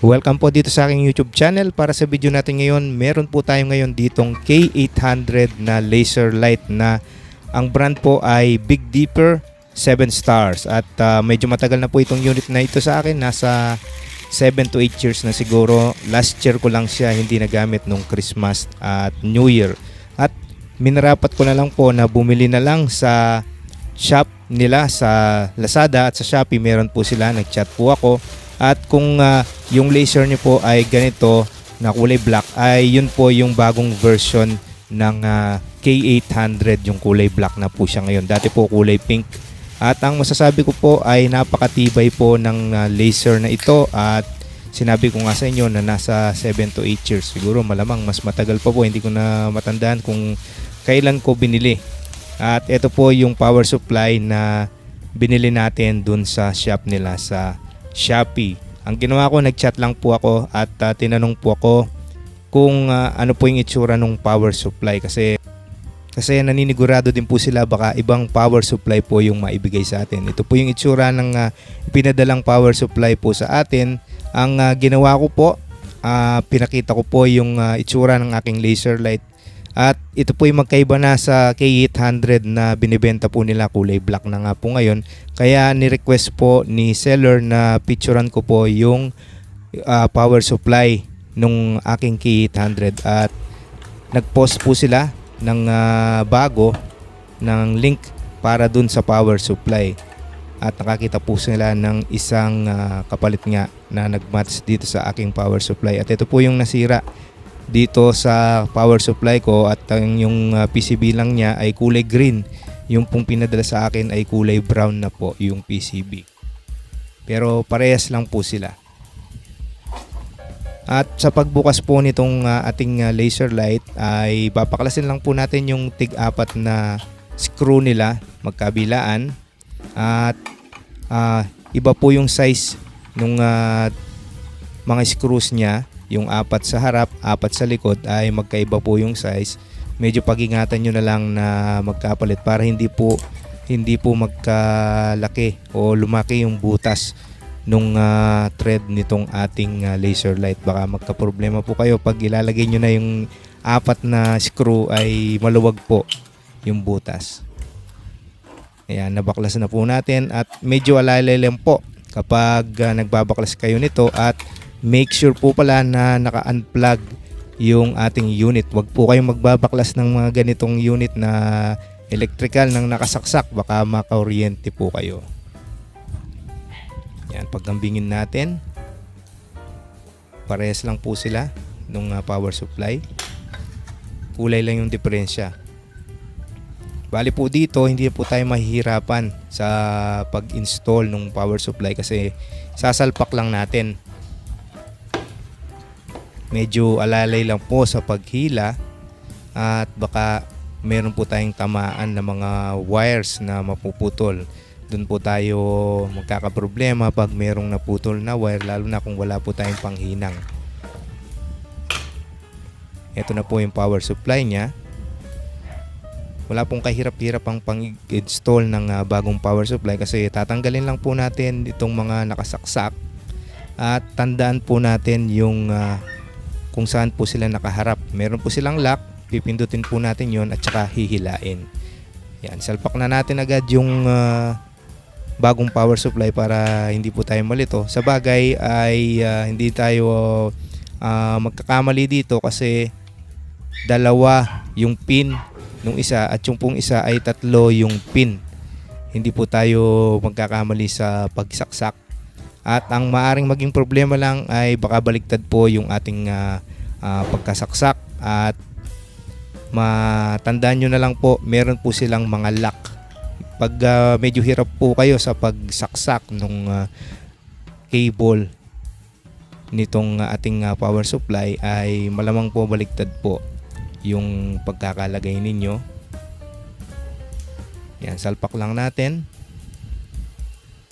Welcome po dito sa aking YouTube channel. Para sa video natin ngayon, meron po tayo ngayon ditong K800 na laser light na ang brand po ay Big Dipper 7 stars. At medyo matagal na po itong unit na ito sa akin. Nasa 7 to 8 years na siguro. Last year ko lang siya hindi nagamit nung Christmas at New Year. At minarapat ko na lang po na bumili na lang sa shop nila sa Lazada at sa Shopee. Meron po sila, nag-chat po ako. At kung yung laser niyo po ay ganito na kulay black, ay yun po yung bagong version ng K800, yung kulay black na po siya ngayon. Dati po kulay pink. At ang masasabi ko po ay napakatibay po ng laser na ito. At sinabi ko nga sa inyo na nasa 7 to 8 years. Siguro malamang mas matagal pa po. Hindi ko na matandaan kung kailan ko binili. At ito po yung power supply na binili natin dun sa shop nila sa Shopee. Ang ginawa ko, nag-chat lang po ako at tinanong po ako kung ano po yung itsura ng power supply kasi naninigurado din po sila baka ibang power supply po yung maibigay sa atin. Ito po yung itsura ng pinadalang power supply po sa atin. Ang ginawa ko po, pinakita ko po yung itsura ng aking laser light. At ito po yung magkaiba na sa K800 na binibenta po nila, kulay black na nga po ngayon. Kaya ni-request po ni seller na picturean ko po yung power supply nung aking K800. At nag-post po sila ng bago ng link para dun sa power supply. At nakakita po sila ng isang kapalit nga na nag-match dito sa aking power supply. At ito po yung nasira dito sa power supply ko, at yung PCB lang niya ay kulay green. Yung pong pinadala sa akin ay kulay brown na po yung PCB. Pero parehas lang po sila. At sa pagbukas po nitong ating laser light ay papaklasin lang po natin yung tig-apat na screw nila magkabilaan. At iba po yung size nung mga screws niya. Yung apat sa harap, apat sa likod ay magkaiba po yung size. Medyo pag-ingatan nyo na lang na magkapalit para hindi po magkalaki o lumaki yung butas nung thread nitong ating laser light. Baka magka-problema po kayo pag ilalagay nyo na yung apat na screw ay maluwag po yung butas. Ayan, nabaklas na po natin at medyo alalay lang po kapag nagbabaklas kayo nito. At make sure po pala na naka-unplug yung ating unit. Huwag po kayong magbabaklas ng mga ganitong unit na electrical nang nakasaksak. Baka makaoryente po kayo. Yan, paggambingin natin. Parehas lang po sila nung power supply. Kulay lang yung diferensya. Bali po dito, hindi po tayo mahihirapan sa pag-install ng power supply kasi sasalpak lang natin. Medyo alalay lang po sa paghila at baka meron po tayong tamaan na mga wires na mapuputol. Doon po tayo magkakaproblema pag merong naputol na wire, lalo na kung wala po tayong panghinang. Ito na po yung power supply niya. Wala pong kahirap-hirap ang pang-install ng bagong power supply kasi tatanggalin lang po natin itong mga nakasaksak at tandaan po natin yung kung saan po sila nakaharap. Meron po silang lock, pipindutin po natin yon at saka hihilain. Yan, salpak na natin agad yung bagong power supply para hindi po tayo malito. Sa bagay ay hindi tayo magkakamali dito kasi dalawa yung pin nung isa at yung pong isa ay tatlo yung pin. Hindi po tayo magkakamali sa pagsaksak. At ang maaring maging problema lang ay baka baliktad po yung ating pagkasaksak. At matandaan nyo na lang po, meron po silang mga lock. Pag medyo hirap po kayo sa pagsaksak ng cable nitong ating power supply ay malamang po baliktad po yung pagkakalagay ninyo. Yan, salpak lang natin.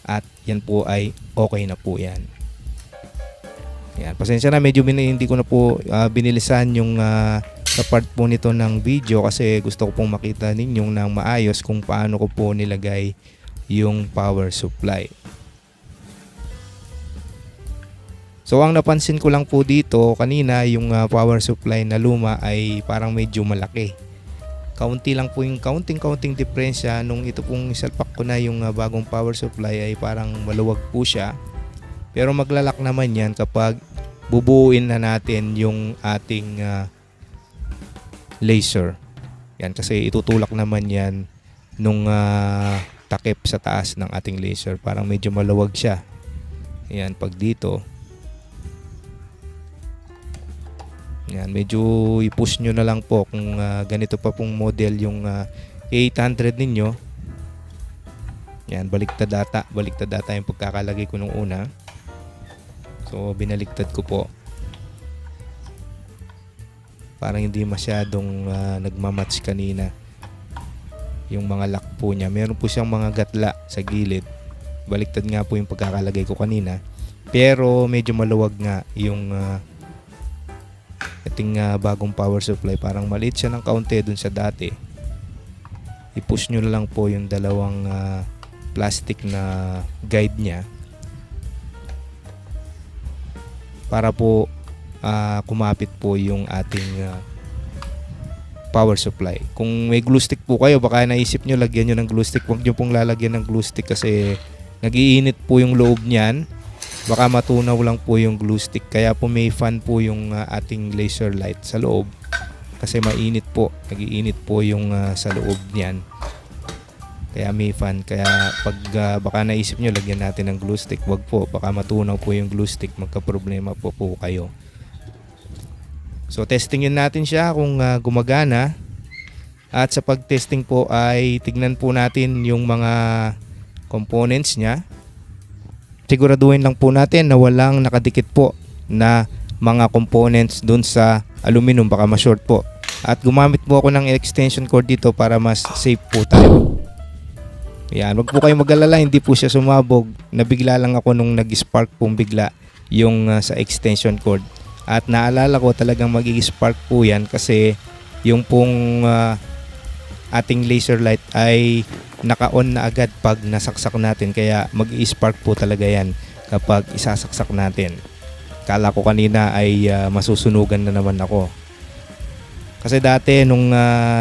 At yan po ay okay na po yan. Yan, pasensya na, medyo hindi ko na po binilisan yung sa part po nito ng video kasi gusto ko pong makita ninyong nang maayos kung paano ko po nilagay yung power supply. So ang napansin ko lang po dito kanina, yung power supply na luma ay parang medyo malaki. Kaunti lang po yung kaunting diferensya. Nung ito pong isalpak ko na yung bagong power supply ay parang maluwag po siya. Pero maglalak naman yan kapag bubuuin na natin yung ating laser. Yan, kasi itutulak naman yan nung takip sa taas ng ating laser. Parang medyo maluwag siya. Yan, pag dito. Yan, medyo i-push nyo na lang po kung ganito pa pong model yung 800 ninyo. Yan, baliktad data yung pagkakalagay ko nung una. So binaliktad ko po. Parang hindi masyadong nagmamatch kanina yung mga lock po niya. Meron po siyang mga gatla sa gilid. Baliktad nga po yung pagkakalagay ko kanina. Pero medyo maluwag nga yung ating bagong power supply. Parang maliit siya ng kaunti dun sa dati. I-push nyo lang po yung dalawang plastic na guide niya para po kumapit po yung ating power supply. Kung may glue stick po kayo, baka naisip nyo lagyan nyo ng glue stick. Huwag nyo pong lalagyan ng glue stick kasi nag-iinit po yung loob niyan. Baka matunaw lang po yung glue stick. Kaya po may fan po yung ating laser light sa loob. Kasi mainit po. Nag-iinit po yung sa loob niyan. Kaya may fan. Kaya pag baka naisip nyo lagyan natin ng glue stick, wag po. Baka matunaw po yung glue stick. Magka-problema po kayo. So testingin natin siya kung gumagana. At sa pag-testing po ay tignan po natin yung mga components niya. Siguraduhin lang po natin na walang nakadikit po na mga components dun sa aluminum, baka ma-short po. At gumamit po ako ng extension cord dito para mas safe po tayo. Yan, wag po kayong mag-alala, hindi po siya sumabog. Nabigla lang ako nung nag-spark pong bigla yung sa extension cord. At naalala ko talagang mag-i-spark po yan kasi yung pong ating laser light ay naka-on na agad pag nasaksak natin, kaya mag-i-spark po talaga yan kapag isasaksak natin. Kala ko kanina ay masusunugan na naman ako. Kasi dati nung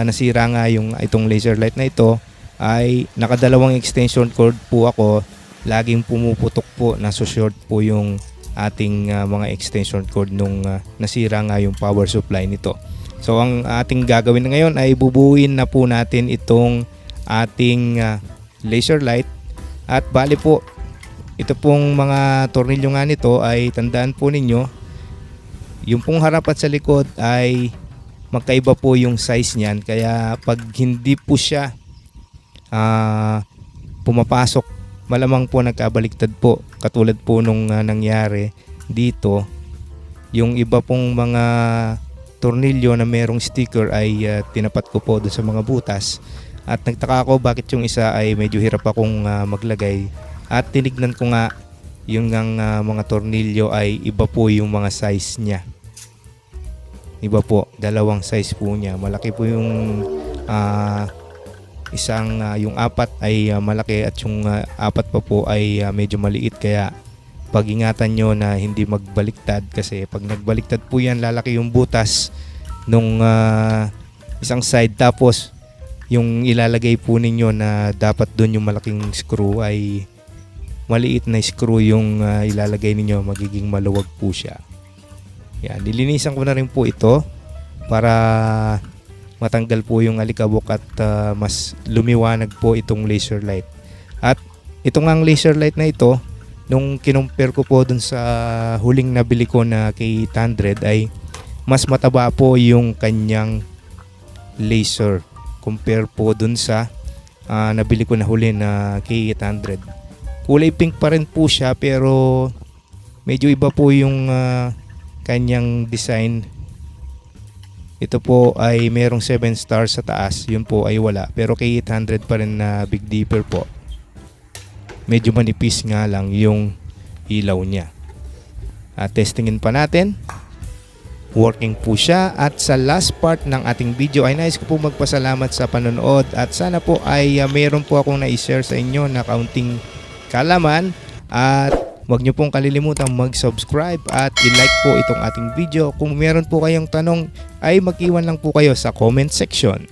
nasira nga itong laser light na ito ay nakadalawang extension cord po ako, laging pumuputok po, naso-short po yung ating mga extension cord nung nasira nga yung power supply nito. So ang ating gagawin ngayon ay bubuuin na po natin itong ating laser light. At bali po, ito pong mga tornilyo nga nito ay tandaan po ninyo, yung pong harap at sa likod ay magkaiba po yung size niyan. Kaya pag hindi po siya pumapasok, malamang po nagkabaliktad po. Katulad po nung nangyari dito, yung iba pong mga tornilyo na merong sticker ay tinapat ko po doon sa mga butas. At nagtaka ako bakit yung isa ay medyo hirap akong maglagay. At tinignan ko nga yung mga tornilyo ay iba po yung mga size niya. Iba po, dalawang size po niya. Malaki po yung yung apat ay malaki at yung apat pa po ay medyo maliit. Kaya pag-ingatan nyo na hindi magbaliktad kasi pag nagbaliktad po yan, lalaki yung butas nung isang side. Tapos yung ilalagay po ninyo na dapat doon yung malaking screw ay maliit na screw yung ilalagay ninyo, magiging maluwag po siya. Yan, nilinisan ko na rin po ito para matanggal po yung alikabok at mas lumiwanag po itong laser light. At itong ang laser light na ito, nung kinumpare ko po dun sa huling nabili ko na K800 ay mas mataba po yung kanyang laser compare po dun sa nabili ko na huli na K800. Kulay pink pa rin po siya pero medyo iba po yung kanyang design. Ito po ay merong 7 stars sa taas, yun po ay wala. Pero K800 pa rin na Big Dipper po. Medyo manipis nga lang yung ilaw niya. At testingin pa natin. Working po siya. At sa last part ng ating video ay nais ko po magpasalamat sa panonood. At sana po ay meron po akong na-share sa inyo na kaunting kalaman. At Huwag nyo pong kalilimutan mag-subscribe at i-like po itong ating video. Kung meron po kayong tanong ay mag-iwan lang po kayo sa comment section.